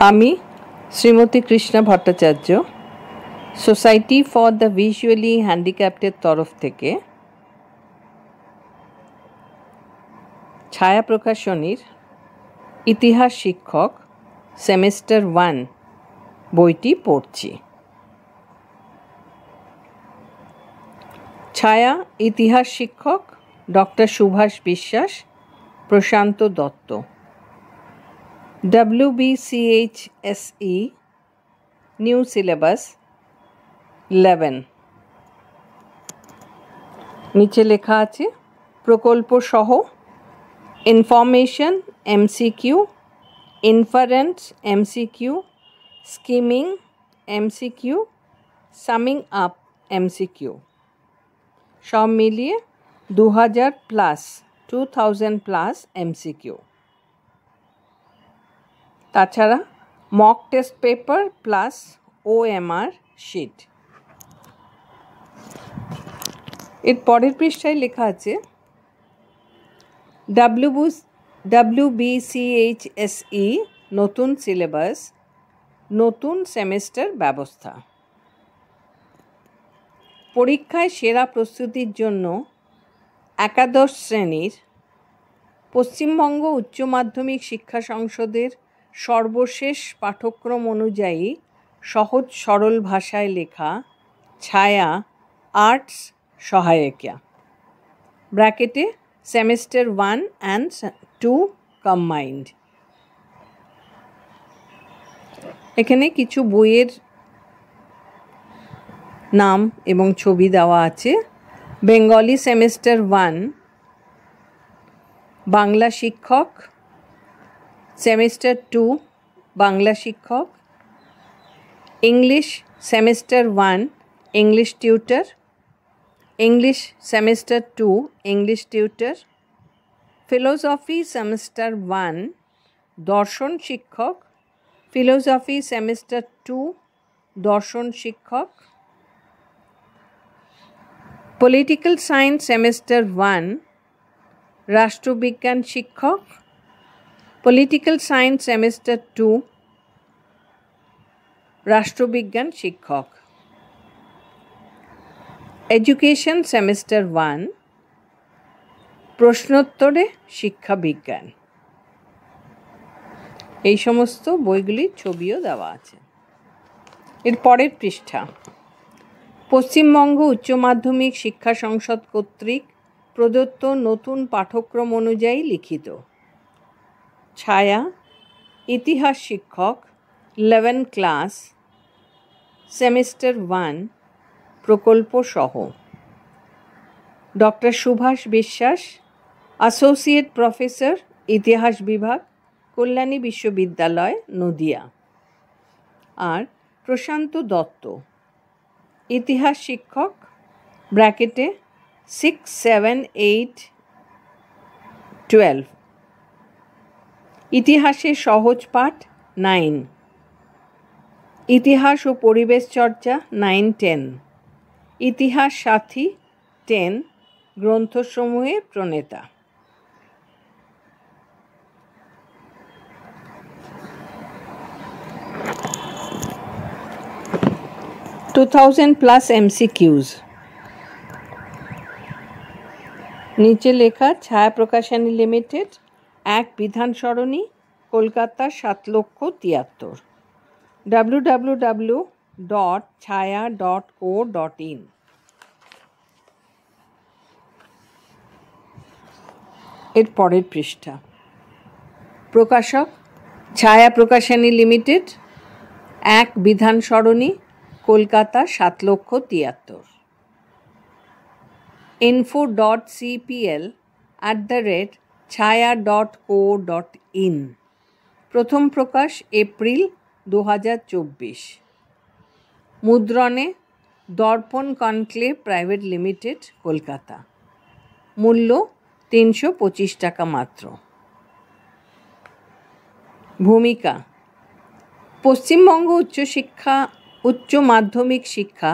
আমি Shrimati Krishna Bhattacharya society for the visually হ্যান্ডিক্যাপ্টের তরফ থেকে ছায়া প্রকাশনীর ইতিহাস শিক্ষক সেমেস্টার 1 বইটি পড়ছি। ছায়া ইতিহাস শিক্ষক doctor Subhash Biswas, Prashanta Dutta, WBCHSE, new syllabus 11। নিচে লেখা আছে প্রকল্প সহ information MCQ, inference MCQ, skimming MCQ, summing up MCQ, সব মিলিয়ে 2000+ MCQ। তাছাড়া mock test paper plus OMR sheet. এর পরের পৃষ্ঠায় লেখা আছে WBCHSE নতুন সিলেবাস, নতুন সেমেস্টার ব্যবস্থা। পরীক্ষায় সেরা প্রস্তুতির জন্য একাদশ শ্রেণীর পশ্চিমবঙ্গ উচ্চ মাধ্যমিক শিক্ষা সংসদের সর্বশেষ পাঠ্যক্রম অনুযায়ী সহজ সরল ভাষায় লেখা ছায়া আর্টস সহায়িকা ব্র্যাকেটে সেমেস্টার 1 and 2 কম্বাইন্ড। এখানে কিছু বইয়ের নাম এবং ছবি দেওয়া আছে। বেঙ্গলি সেমেস্টার 1 বাংলা শিক্ষক, সেমেস্টার 2 বাংলা শিক্ষক, English semester 1 English tutor, English semester 2 English tutor, philosophy semester 1 দর্শন শিক্ষক, ফিলোসফি সেমেস্টার 2 দর্শন শিক্ষক, পলিটিক্যাল সায়েন্স সেমেস্টার 1 রাষ্ট্রবিজ্ঞান শিক্ষক, পলিটিক্যাল সায়েন্স সেমেস্টার 2 রাষ্ট্রবিজ্ঞান শিক্ষক, এডুকেশন সেমেস্টার 1 প্রশ্নোত্তরে শিক্ষা বিজ্ঞান। এই সমস্ত বইগুলির ছবিও দেওয়া আছে। এর পরের পৃষ্ঠা পশ্চিমবঙ্গ উচ্চ মাধ্যমিক শিক্ষা সংসদ কর্তৃক প্রদত্ত নতুন পাঠ্যক্রম অনুযায়ী লিখিত ছায়া ইতিহাস শিক্ষক 11 ক্লাস সেমেস্টার 1 প্রকল্প সহ ডক্টর সুভাষ বিশ্বাস, অ্যাসোসিয়েট প্রফেসর ইতিহাস বিভাগ, কল্যাণী বিশ্ববিদ্যালয় নদিয়া, আর প্রশান্ত দত্ত ইতিহাস শিক্ষক ব্র্যাকেটে 6, 7, 8, 12, ইতিহাসের সহজ পাঠ 9, ইতিহাস ও পরিবেশ চর্চা 9, 10, ইতিহাস সাথী 10 গ্রন্থসমূহের প্রণেতা। +2000 MCQs। নিচে লেখা ছায়া প্রকাশনী লিমিটেড, 1 বিধান সরণি, কলকাতা 7,73,000, www.chaya.co.in। এর পরের পৃষ্ঠা প্রকাশক ছায়া প্রকাশনী লিমিটেড, 1 বিধান সরণি, কলকাতা 7,73,000, info.cpl@chaya.co.in। প্রথম প্রকাশ এপ্রিল 2024। মুদ্রণে দর্পণ কনক্লেভ প্রাইভেট লিমিটেড, কলকাতা। মূল্য 325 টাকা মাত্র। ভূমিকা পশ্চিমবঙ্গ উচ্চ মাধ্যমিক শিক্ষা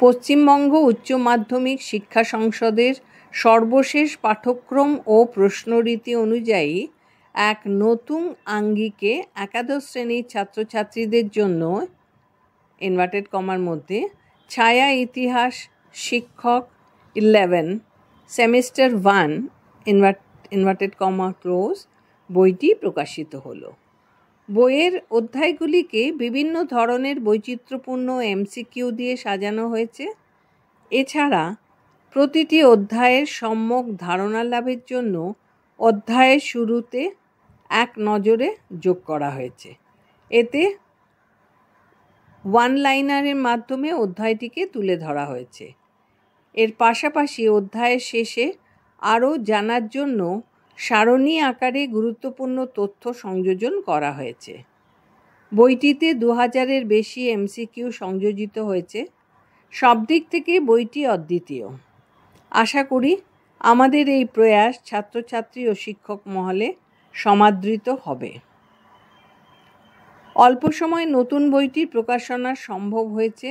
পশ্চিমবঙ্গ উচ্চ মাধ্যমিক শিক্ষা সংসদের সর্বশেষ পাঠ্যক্রম ও প্রশ্নরীতি অনুযায়ী এক নতুন আঙ্গিকে একাদশ শ্রেণীর ছাত্রছাত্রীদের জন্য ইনভার্টেড কমার মধ্যে ছায়া ইতিহাস শিক্ষক 11 সেমিস্টার 1 ইনভার্টেড কমা ক্লোজ বইটি প্রকাশিত হলো। বইয়ের অধ্যায়গুলিকে বিভিন্ন ধরনের বৈচিত্র্যপূর্ণ এমসিকিউ দিয়ে সাজানো হয়েছে। এছাড়া প্রতিটি অধ্যায়ের সম্যক ধারণা লাভের জন্য অধ্যায়ের শুরুতে এক নজরে যোগ করা হয়েছে। এতে ওয়ান লাইনারের মাধ্যমে অধ্যায়টিকে তুলে ধরা হয়েছে। এর পাশাপাশি অধ্যায়ের শেষে আরও জানার জন্য সারণী আকারে গুরুত্বপূর্ণ তথ্য সংযোজন করা হয়েছে। বইটিতে 2000-এর বেশি এমসিকিউ সংযোজিত হয়েছে। সব দিক থেকে বইটি অদ্বিতীয়। আশা করি আমাদের এই প্রয়াস ছাত্রছাত্রী ও শিক্ষক মহলে সমাদৃত হবে। অল্প সময়ে নতুন বইটির প্রকাশনা সম্ভব হয়েছে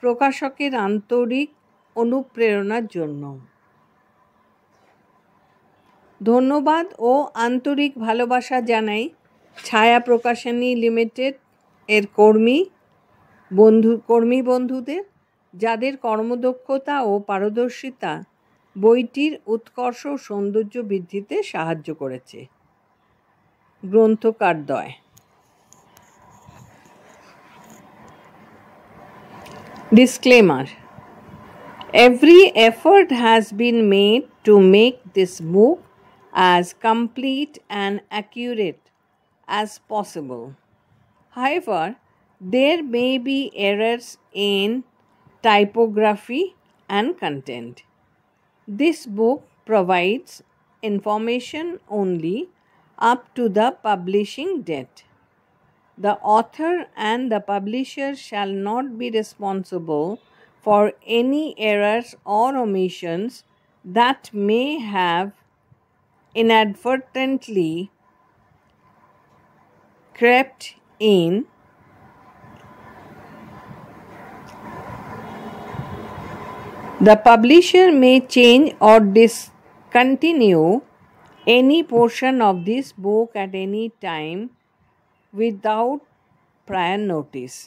প্রকাশকের আন্তরিক অনুপ্রেরণার জন্য। ধন্যবাদ ও আন্তরিক ভালোবাসা জানাই ছায়া প্রকাশনী লিমিটেড এর কর্মী বন্ধুদের, যাদের কর্মদক্ষতা ও পারদর্শিতা বইটির উৎকর্ষ ও সৌন্দর্য বৃদ্ধিতে সাহায্য করেছে। গ্রন্থকারদ্বয়। Disclaimer: every effort has been made to make this book as complete and accurate as possible. However, there may be errors in typography and content. This book provides information only up to the publishing date. The author and the publisher shall not be responsible for any errors or omissions that may have inadvertently crept in. The publisher may change or discontinue any portion of this book at any time without prior notice.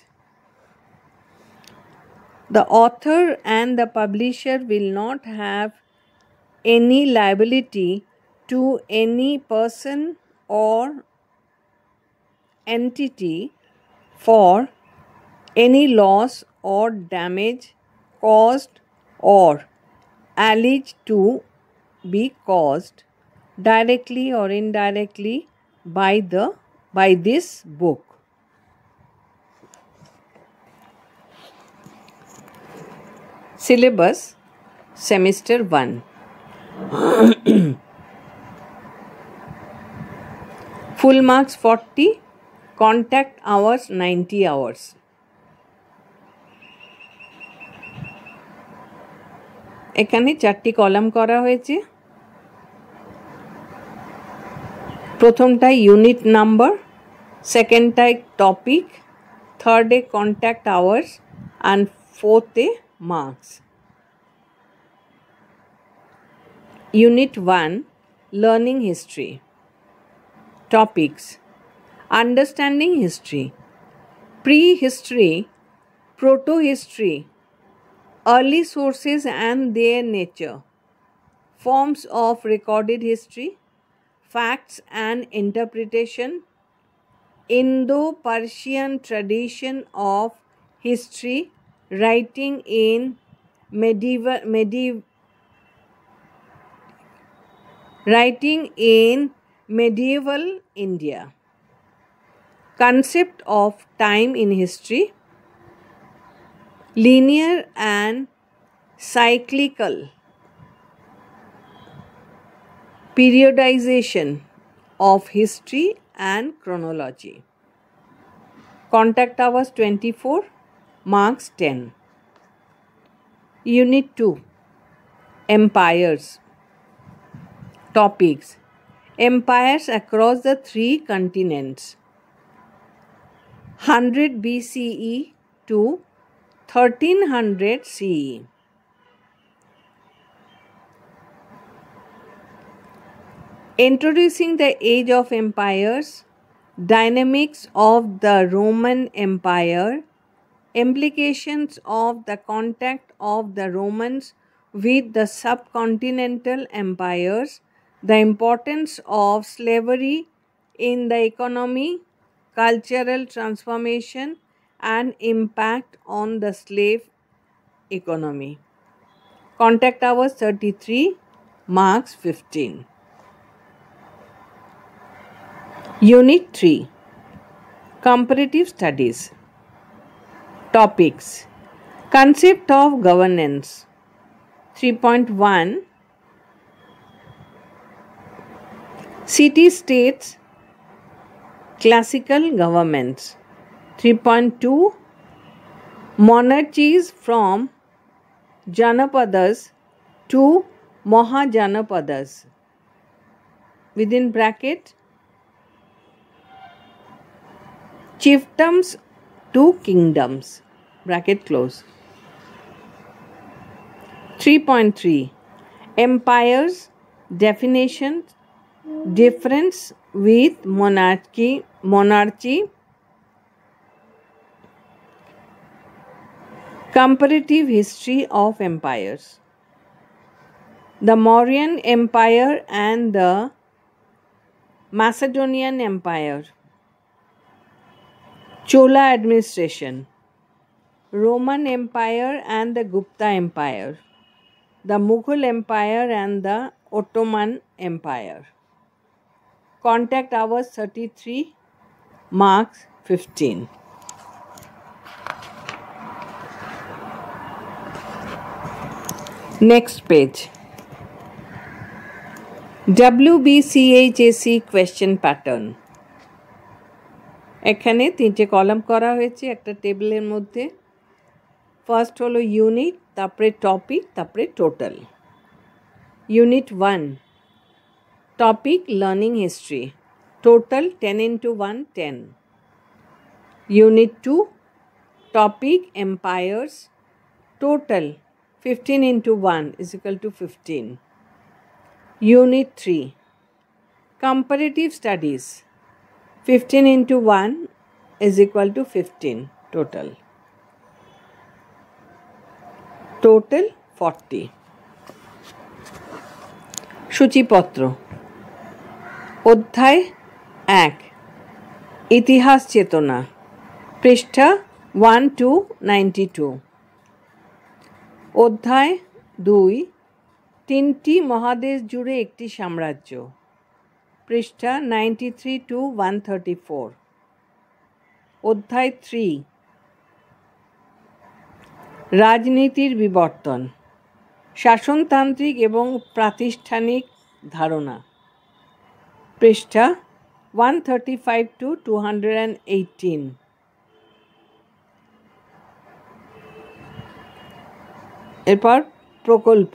The author and the publisher will not have any liability to any person or entity for any loss or damage caused or alleged to be caused directly or indirectly by this book. Syllabus Semester 1. Full marks 40, contact hours 90 hours. এখানে 4টি column করা হয়েছে। প্রথমটায় unit number, সেকেন্ডটায় topic, থার্ডে contact hours and ফোর্থে marks. Unit 1 Learning History. Topics: Understanding History, Prehistory, Proto-History, Early Sources and their Nature, Forms of Recorded History, Facts and Interpretation, Indo-Persian Tradition of History, Writing in medieval India, Concept of time in history, Linear and cyclical, Periodization of history and chronology. Contact hours 24, marks 10. Unit 2 Empires. Topics: Empires across the 3 continents, 100 BCE to 1300 CE. Introducing the Age of Empires, dynamics of the Roman Empire, implications of the contact of the Romans with the subcontinental empires, the importance of slavery in the economy, cultural transformation, and impact on the slave economy. Contact hours 33, marks 15. Unit 3, Comparative Studies. Topics: Concept of Governance. 3.1, City-States, Classical Governments. 3.2, Monarchies from Janapadas to Mahajanapadas. Within bracket, chiefdoms to kingdoms. Bracket close. 3.3, Empires, definition, difference with monarchy, comparative history of empires. The Mauryan Empire and the Macedonian Empire. Chola administration. Roman Empire and the Gupta Empire. The Mughal Empire and the Ottoman Empire. Contact hours 33, marks 15. Next page. WBCHAC question pattern. এখানে তিনটে column করা হয়েছে একটা টেবিলের মধ্যে। First হলো unit, তারপরে topic, তারপরে total. Unit 1, topic learning history, total 10 into 1 10. Unit 2, topic empires, total 15 into 1 is equal to 15. Unit 3, comparative studies, 15 into 1 is equal to 15 total. Total 40. সূচিপত্র। অধ্যায় 1, ইতিহাস চেতনা, পৃষ্ঠা 1 to 92। অধ্যায় 2, তিনটি মহাদেশ জুড়ে একটি সাম্রাজ্য, পৃষ্ঠা 93 to 134। অধ্যায় 3, রাজনীতির বিবর্তন, শাসনতান্ত্রিক এবং প্রাতিষ্ঠানিক ধারণা, পৃষ্ঠা 135 to 218। এরপর প্রকল্প,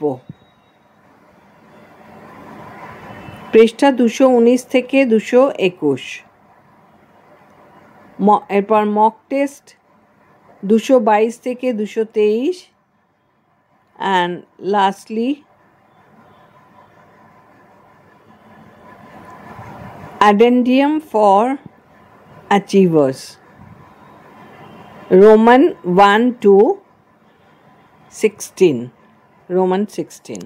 পৃষ্ঠা 219 থেকে 221। এরপর মক টেস্ট 222 থেকে 223, and lastly addendum for achievers, Roman 1 to 16, Roman 16।